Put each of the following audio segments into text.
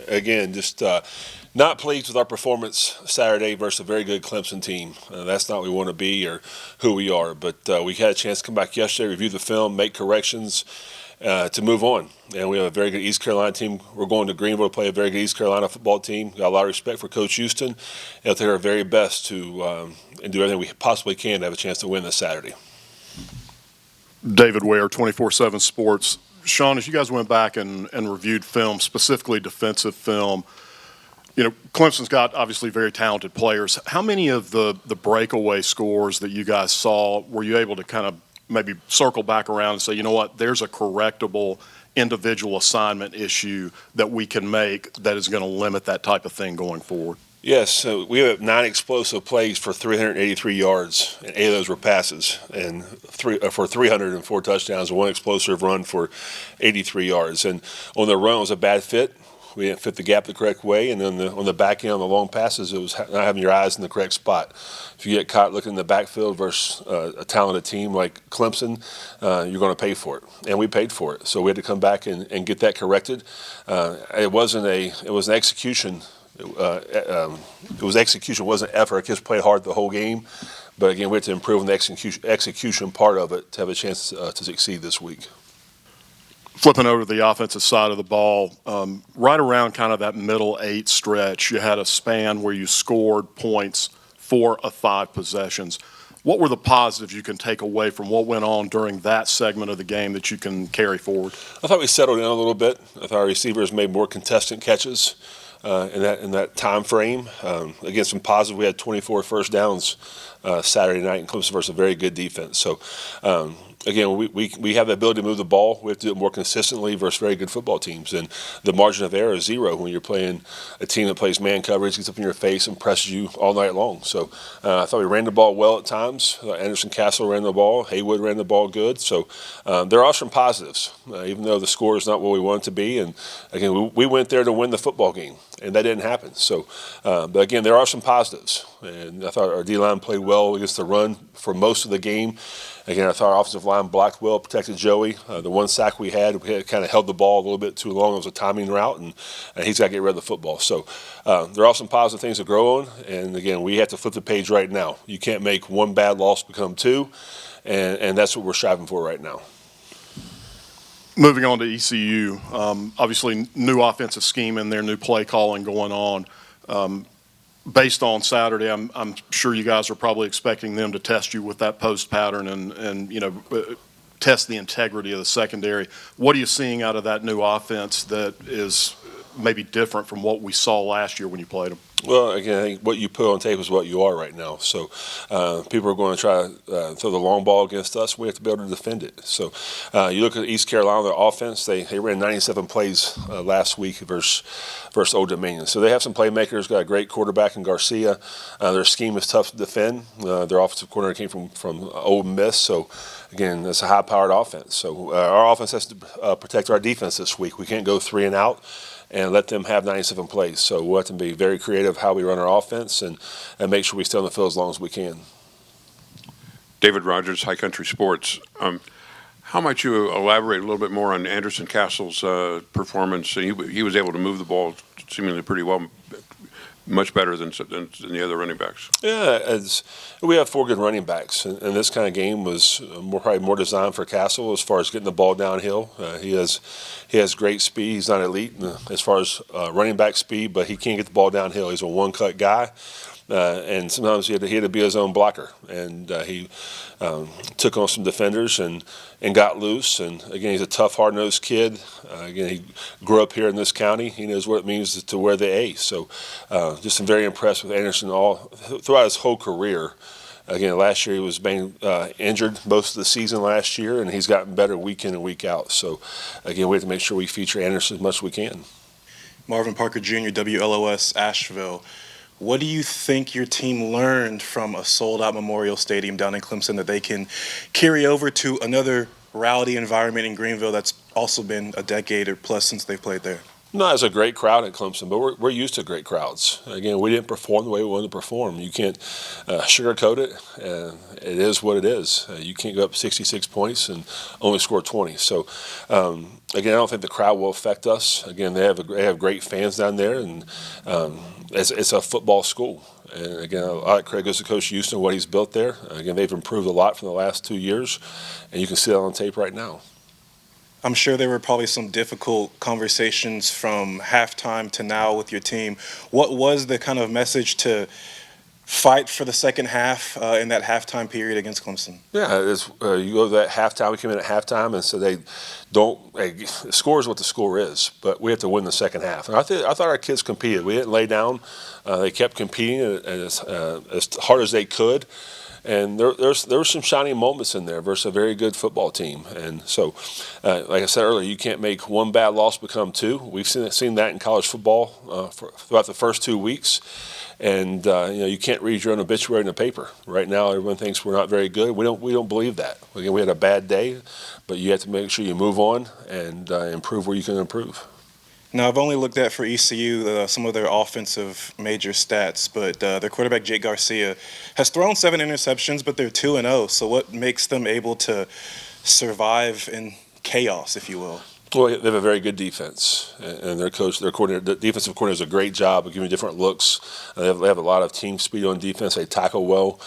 again, just not pleased with our performance Saturday versus a very good Clemson team. That's not what we want to be or who we are. But we had a chance to come back yesterday, review the film, make corrections to move on. And we have a very good East Carolina team. We're going to Greenville to play a very good East Carolina football team. Got a lot of respect for Coach Houston. And we'll take our very best to and do everything we possibly can to have a chance to win this Saturday. David Ware, 24/7 Sports. Shawn, as you guys went back and reviewed film, specifically defensive film, Clemson's got obviously very talented players. How many of the breakaway scores that you guys saw were you able to kind of maybe circle back around and say, you know what, there's a correctable individual assignment issue that we can make that is going to limit that type of thing going forward? Yes, so we have 9 explosive plays for 383 yards, and 8 of those were passes, and for 304 touchdowns, and 1 explosive run for 83 yards. And on the run, it was a bad fit. We didn't fit the gap the correct way, and then on the back end, on the long passes, it was not having your eyes in the correct spot. If you get caught looking in the backfield versus a talented team like Clemson, you're going to pay for it, and we paid for it. So we had to come back and get that corrected. It was an execution. It was execution, wasn't effort. Our kids played hard the whole game, but again, we had to improve on the execution part of it to have a chance to succeed this week. Flipping over to the offensive side of the ball, right around kind of that middle 8 stretch, you had a span where you scored points 4 of 5 possessions. What were the positives you can take away from what went on during that segment of the game that you can carry forward? I thought we settled in a little bit. I thought our receivers made more contestant catches in that time frame. Again, some positive. We had 24 first downs Saturday night in Clemson versus a very good defense. So, again, we have the ability to move the ball. We have to do it more consistently versus very good football teams. And the margin of error is 0 when you're playing a team that plays man coverage, gets up in your face, and presses you all night long. So I thought we ran the ball well at times. Anderson Castle ran the ball. Haywood ran the ball good. So there are some positives, even though the score is not what we want it to be. And, again, we went there to win the football game, and that didn't happen. So, but, again, there are some positives. And I thought our D-line played well against the run for most of the game. Again, I thought our offensive line blocked well, protected Joey. The 1 sack we had kind of held the ball a little bit too long. It was a timing route, and he's got to get rid of the football. So there are some positive things to grow on. And, again, we have to flip the page right now. You can't make 1 bad loss become 2, and that's what we're striving for right now. Moving on to ECU, obviously new offensive scheme in there, new play calling going on. Based on Saturday, I'm sure you guys are probably expecting them to test you with that post pattern and test the integrity of the secondary. What are you seeing out of that new offense that is maybe different from what we saw last year when you played them? Well, again, I think what you put on tape is what you are right now. So people are going to try to throw the long ball against us. We have to be able to defend it. So you look at East Carolina, their offense, they ran 97 plays last week versus Old Dominion. So they have some playmakers, got a great quarterback in Garcia. Their scheme is tough to defend. Their offensive coordinator came from Ole Miss. So, again, that's a high-powered offense. So our offense has to protect our defense this week. We can't go 3 and out and let them have 97 plays. So we'll have to be very creative how we run our offense and make sure we stay on the field as long as we can. David Rogers, High Country Sports. How might you elaborate a little bit more on Anderson Castle's performance? He was able to move the ball seemingly pretty well, much better than the other running backs. Yeah, we have 4 good running backs, and this kind of game was probably more designed for Castle as far as getting the ball downhill. He has great speed. He's not elite as far as running back speed, but he can't get the ball downhill. He's a one-cut guy. And sometimes he had to be his own blocker, and he took on some defenders and got loose. And again, he's a tough, hard-nosed kid. Again, he grew up here in this county. He knows what it means to wear the A. So, just I'm very impressed with Anderson throughout his whole career. Again, last year he was being injured most of the season last year, and he's gotten better week in and week out. So, again, we have to make sure we feature Anderson as much as we can. Marvin Parker Jr., WLOS Asheville. What do you think your team learned from a sold-out Memorial Stadium down in Clemson that they can carry over to another rowdy environment in Greenville that's also been a decade or plus since they've played there? No, it's a great crowd at Clemson, but we're used to great crowds. Again, we didn't perform the way we wanted to perform. You can't sugarcoat it. It is what it is. You can't go up 66 points and only score 20. So, again, I don't think the crowd will affect us. Again, they have great fans down there, and it's a football school. And again, a lot of credit goes to Coach Houston, what he's built there. Again, they've improved a lot from the last 2 years, and you can see that on tape right now. I'm sure there were probably some difficult conversations from halftime to now with your team. What was the kind of message to fight for the second half in that halftime period against Clemson? Yeah, you go to that halftime. We came in at halftime and said the score is what the score is, but we have to win the second half. And I thought our kids competed. We didn't lay down. They kept competing as hard as they could. And there were some shining moments in there versus a very good football team. And so, like I said earlier, you can't make one bad loss become two. We've seen that in college football throughout the first 2 weeks. And you can't read your own obituary in the paper. Right now, everyone thinks we're not very good. We don't believe that. Again, we had a bad day, but you have to make sure you move on and improve where you can improve. Now, I've only looked at for ECU some of their offensive major stats, but their quarterback, Jake Garcia, has thrown 7 interceptions, but they're 2-0. So what makes them able to survive in chaos, if you will? Well, they have a very good defense, and their coordinator, the defensive coordinator, does a great job of giving different looks. They have a lot of team speed on defense. They tackle well.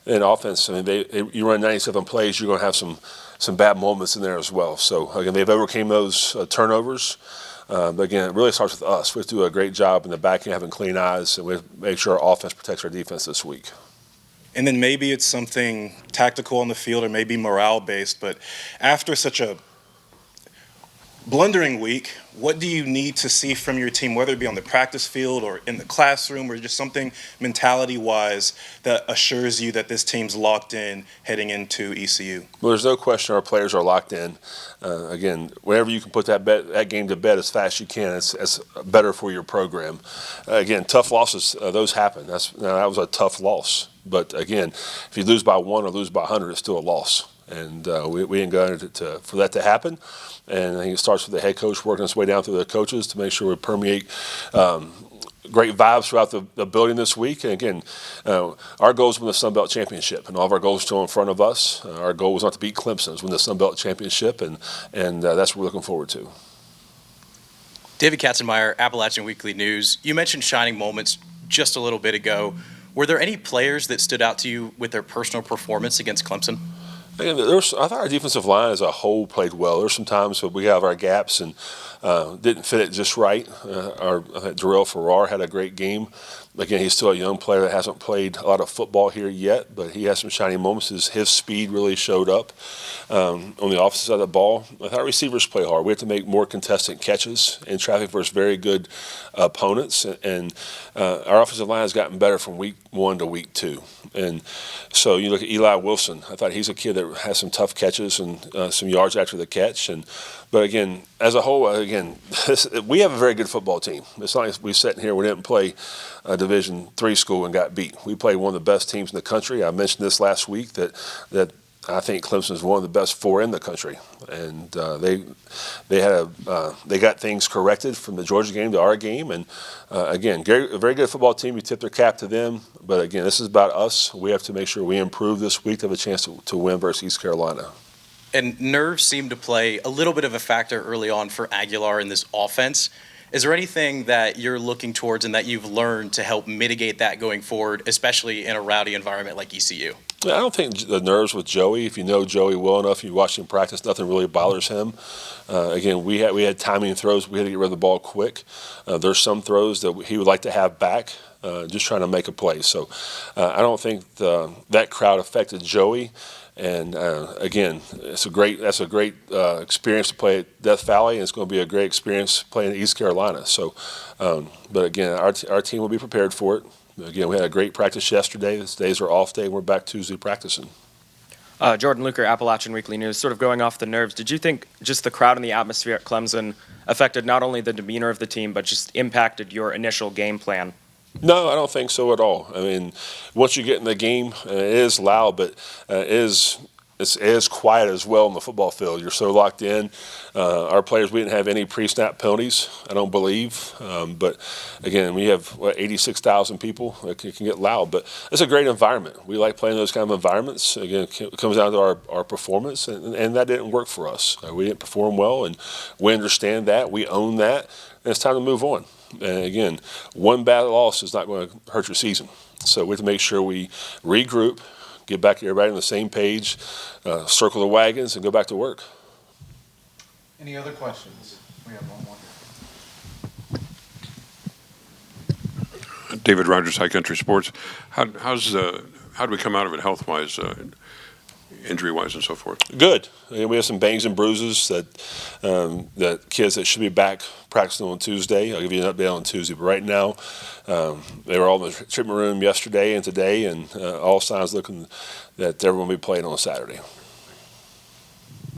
In offense, I mean, you run 97 plays, you're going to have some bad moments in there as well. So again, they've overcame those turnovers. But again, it really starts with us. We have to do a great job in the back end, having clean eyes, and we have to make sure our offense protects our defense this week. And then maybe it's something tactical on the field or maybe morale-based, but after such a blundering week, what do you need to see from your team, whether it be on the practice field or in the classroom or just something mentality-wise that assures you that this team's locked in heading into ECU? Well, there's no question our players are locked in. Again, whenever you can put that game to bed as fast as you can, it's better for your program. Again, tough losses, those happen. That was a tough loss. But again, if you lose by 1 or lose by 100, it's still a loss. And we ain't going for that to happen. And I think it starts with the head coach working his way down through the coaches to make sure we permeate great vibes throughout the building this week. And again, our goal is to win the Sun Belt Championship, and all of our goals are still in front of us. Our goal was not to beat Clemson, it's win the Sun Belt Championship, and that's what we're looking forward to. David Katzenmeyer, Appalachian Weekly News. You mentioned shining moments just a little bit ago. Were there any players that stood out to you with their personal performance against Clemson? Again, I thought our defensive line as a whole played well. There's some times where we have our gaps and didn't fit it just right. Darrell Farrar had a great game. Again, he's still a young player that hasn't played a lot of football here yet, but he has some shining moments. His speed really showed up on the offensive side of the ball. I thought receivers play hard. We have to make more contested catches in traffic versus very good opponents, and our offensive line has gotten better from week 1 to week 2. And so you look at Eli Wilson. I thought he's a kid that has some tough catches and some yards after the catch. But again, as a whole, we have a very good football team. It's not like we sat in here, we didn't play a Division III school and got beat. We played one of the best teams in the country. I mentioned this last week that I think Clemson is one of the best 4 in the country, and they got things corrected from the Georgia game to our game, and again, a very good football team. We tip their cap to them, but again, this is about us. We have to make sure we improve this week to have a chance to win versus East Carolina. And nerves seem to play a little bit of a factor early on for Aguilar in this offense. Is there anything that you're looking towards and that you've learned to help mitigate that going forward, especially in a rowdy environment like ECU? I don't think the nerves with Joey. If you know Joey well enough, you watch him practice, nothing really bothers him. Again, we had timing throws. We had to get rid of the ball quick. There's some throws that he would like to have back, just trying to make a play. So I don't think that crowd affected Joey. And again, that's a great experience to play at Death Valley, and it's going to be a great experience playing at East Carolina. So, but again, our team will be prepared for it. Again, we had a great practice yesterday. Today's our off day, and we're back Tuesday practicing. Jordan Luker, Appalachian Weekly News. Sort of going off the nerves, did you think just the crowd and the atmosphere at Clemson affected not only the demeanor of the team, but just impacted your initial game plan? No, I don't think so at all. I mean, once you get in the game, it is loud, but it is it's as quiet as well on the football field. You're so locked in. Our players, we didn't have any pre-snap penalties, I don't believe. But again, we have 86,000 people. It can get loud, but it's a great environment. We like playing those kind of environments. Again, it comes down to our performance, and that didn't work for us. We didn't perform well, and we understand that. We own that, and it's time to move on. And again, one bad loss is not going to hurt your season. So we have to make sure we regroup, get back everybody on the same page, circle the wagons, and go back to work. Any other questions? We have one more. David Rogers, High Country Sports. How do we come out of it health-wise, injury-wise, and so forth? Good. We have some bangs and bruises that kids that should be back practicing on Tuesday. I'll give you an update on Tuesday. But right now, they were all in the treatment room yesterday and today, and all signs looking that everyone will be playing on Saturday.